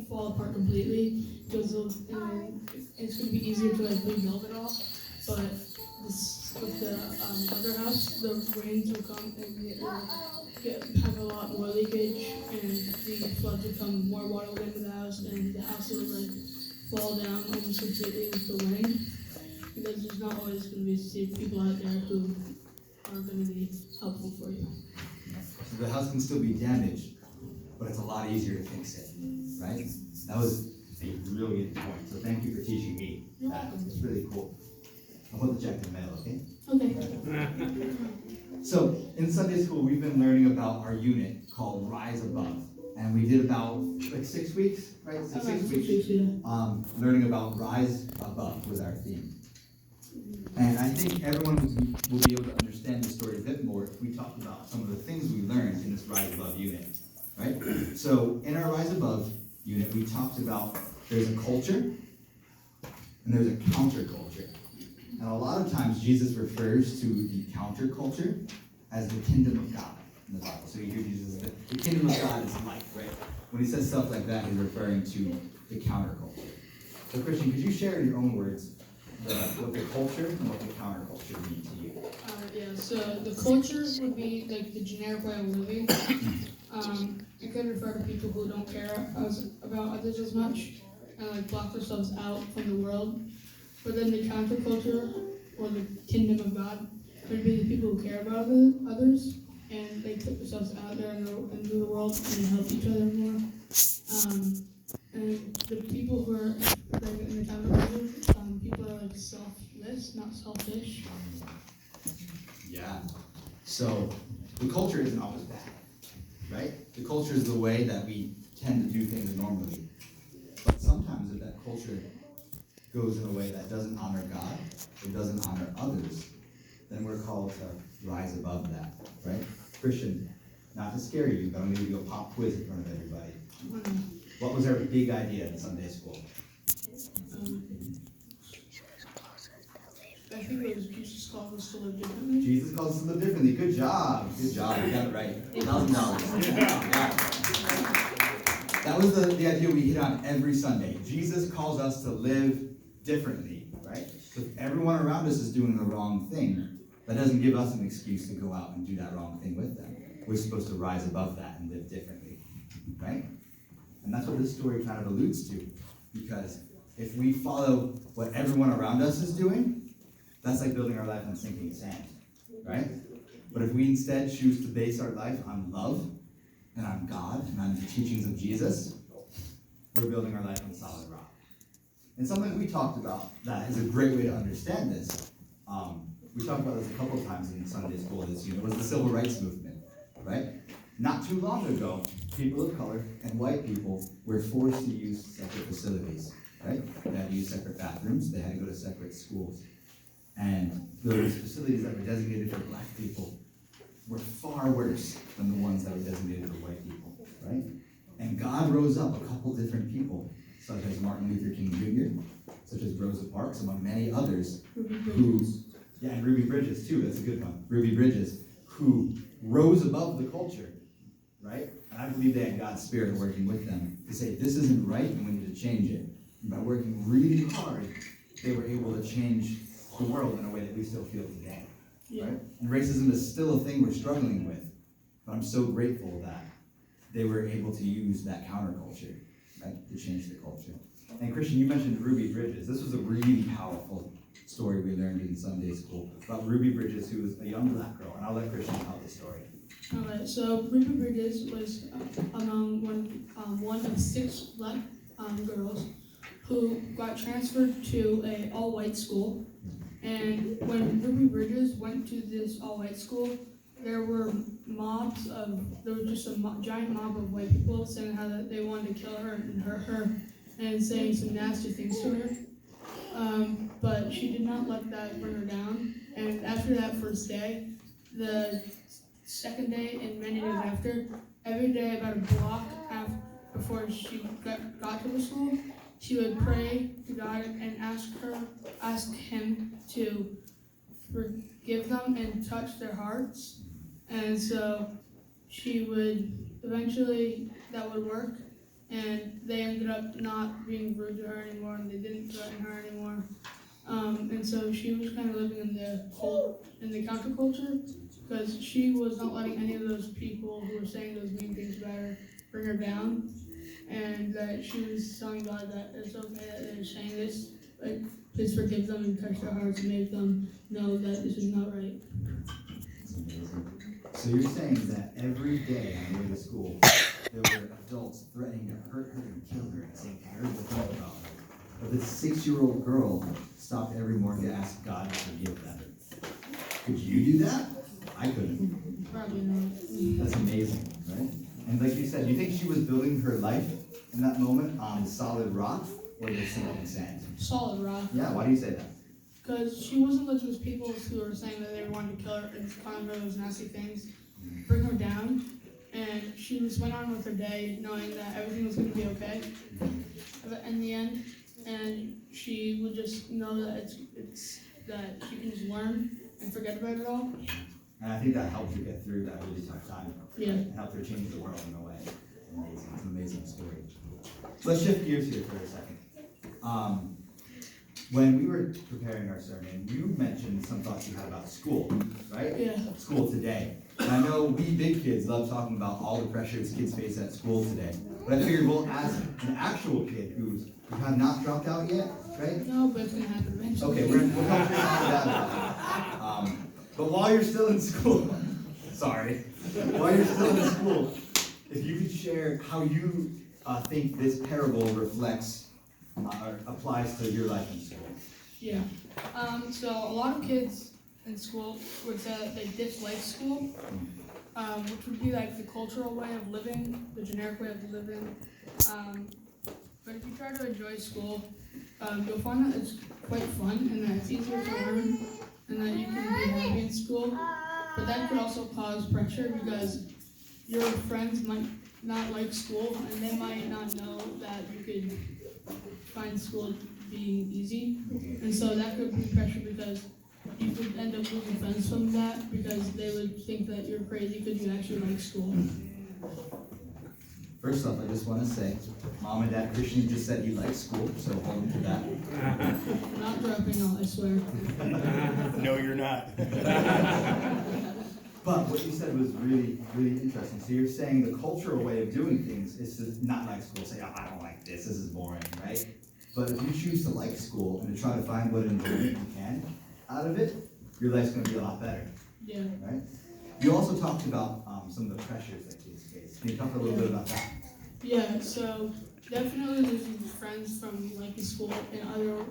wouldn't fall apart completely because it's going to be easier to like rebuild it all. But this with the other house, the rains will come and it will have a lot more leakage, and the floods will come, more water will get into the house, and the house will like fall down almost completely with the wind. Because there's not always going to be people out there who are going to be helpful for you. So the house can still be damaged, but it's a lot easier to fix it, right? That was a really good point. So thank you for teaching me that. It's really cool. I'll put the check in the mail, okay? Okay. So in Sunday school, we've been learning about our unit called Rise Above. And we did about like 6 weeks, right? Six weeks. Yeah. Learning about Rise Above was our theme. And I think everyone will be able to understand the story a bit more if we talk about some of the things we learned in this Rise Above unit, right? So in our Rise Above unit, we talked about there's a culture and there's a counterculture. And a lot of times Jesus refers to the counterculture as the kingdom of God in the Bible. So you hear Jesus say, the kingdom of God is life, right? When he says stuff like that, he's referring to the counterculture. So Christian, could you share in your own words what the culture and what the counterculture mean to you? Yeah, so the culture would be like the generic way of living. It could refer to people who don't care about others as much and like block themselves out from the world. But then the counterculture, or the kingdom of God, would be the people who care about others, and they put themselves out there into the world and help each other more. And the people who are like in the counterculture, people are like selfless, not selfish. Yeah. So the culture isn't always bad, right? The culture is the way that we tend to do things normally. But sometimes if that culture goes in a way that doesn't honor God, or doesn't honor others, then we're called to rise above that, right? Christian, not to scare you, but I'm going to give you a pop quiz in front of everybody. What was our big idea in Sunday school? I think it was Jesus calls us to live differently. Jesus calls us to live differently. Good job. Good job. You got it right. $1,000. Yeah. That was the idea we hit on every Sunday. Jesus calls us to live differently, right? So if everyone around us is doing the wrong thing, that doesn't give us an excuse to go out and do that wrong thing with them. We're supposed to rise above that and live differently, right? And that's what this story kind of alludes to. Because if we follow what everyone around us is doing, that's like building our life on sinking sand, right? But if we instead choose to base our life on love and on God and on the teachings of Jesus, we're building our life on solid rock. And something we talked about that is a great way to understand this, we talked about this a couple of times in Sunday school this year, was the civil rights movement, right? Not too long ago, people of color and white people were forced to use separate facilities, right? They had to use separate bathrooms, they had to go to separate schools. And those facilities that were designated for black people were far worse than the ones that were designated for white people, right? And God rose up a couple different people, such as Martin Luther King Jr., such as Rosa Parks, among many others, and Ruby Bridges too, that's a good one, Ruby Bridges, who rose above the culture, right? And I believe they had God's Spirit working with them to say, this isn't right and we need to change it. And by working really hard, they were able to change the world in a way that we still feel today, right? And racism is still a thing we're struggling with, but I'm so grateful that they were able to use that counterculture, right, to change the culture. And Christian, you mentioned Ruby Bridges. This was a really powerful story we learned in Sunday school about Ruby Bridges, who was a young black girl, and I'll let Christian tell the story. Alright, so Ruby Bridges was among one of 6 black girls who got transferred to an all-white school. And when Ruby Bridges went to this all-white school, there was just a giant mob of white people saying how that they wanted to kill her and hurt her and saying some nasty things to her. But she did not let that bring her down. And after that first day, the second day and many days after, every day about a block before she got to the school, she would pray to God and ask him to forgive them and touch their hearts. And so she would eventually, that would work, and they ended up not being rude to her anymore, and they didn't threaten her anymore. And so she was kind of living in the counterculture, because she was not letting any of those people who were saying those mean things about her bring her down, and that she was telling God that it's okay that they're saying this, but please forgive them and touch their hearts and make them know that this is not right. That's amazing. So you're saying that every day on the way to school, there were adults threatening to hurt her and kill her and saying terrible things about her. But this 6-year-old girl stopped every morning to ask God to forgive them. Could you do that? I couldn't. Probably not. That's amazing, right? And like you said, do you think she was building her life in that moment on solid rock or the sinking sand? Solid rock. Yeah, why do you say that? Because she wasn't like those people who were saying that they wanted to kill her and calling her those nasty things, bring her down, and she just went on with her day knowing that everything was going to be okay in the end, and she would just know that it's that she can just learn and forget about it all. And I think that helped her get through that really tough time. Yeah. It helped her change the world in a way. Amazing. It's an amazing story. Let's shift gears here for a second. When we were preparing our sermon, you mentioned some thoughts you had about school, right? Yeah. School today. And I know we big kids love talking about all the pressures kids face at school today. But I figured we'll ask an actual kid who have not dropped out yet, right? No, but it's going to happen eventually. Okay, we'll come to that. But while you're still in school, while you're still in school, if you could share how you think this parable reflects or applies to your life in school. Yeah. So a lot of kids in school would say that they dislike school, which would be like the cultural way of living, the generic way of living. But if you try to enjoy school, you'll find that it's quite fun and that it's easier to learn and that you can be happy in school. But that could also cause pressure because your friends might not like school and they might not know that you could find school being easy. And so that could be pressure because you could end up losing friends from that because they would think that you're crazy because you actually like school. First off, I just want to say, Mom and Dad Christian just said he likes school, so hold him to that. Not dropping out, I swear. No, you're not. But what you said was really, really interesting. So you're saying the cultural way of doing things is to not like school, say, oh, I don't like this is boring, right? But if you choose to like school and to try to find what enjoyment you can out of it, your life's going to be a lot better, Yeah. right? You also talked about some of the pressures that kids face. Can you talk a little bit about that? Yeah, so definitely losing friends from liking school and other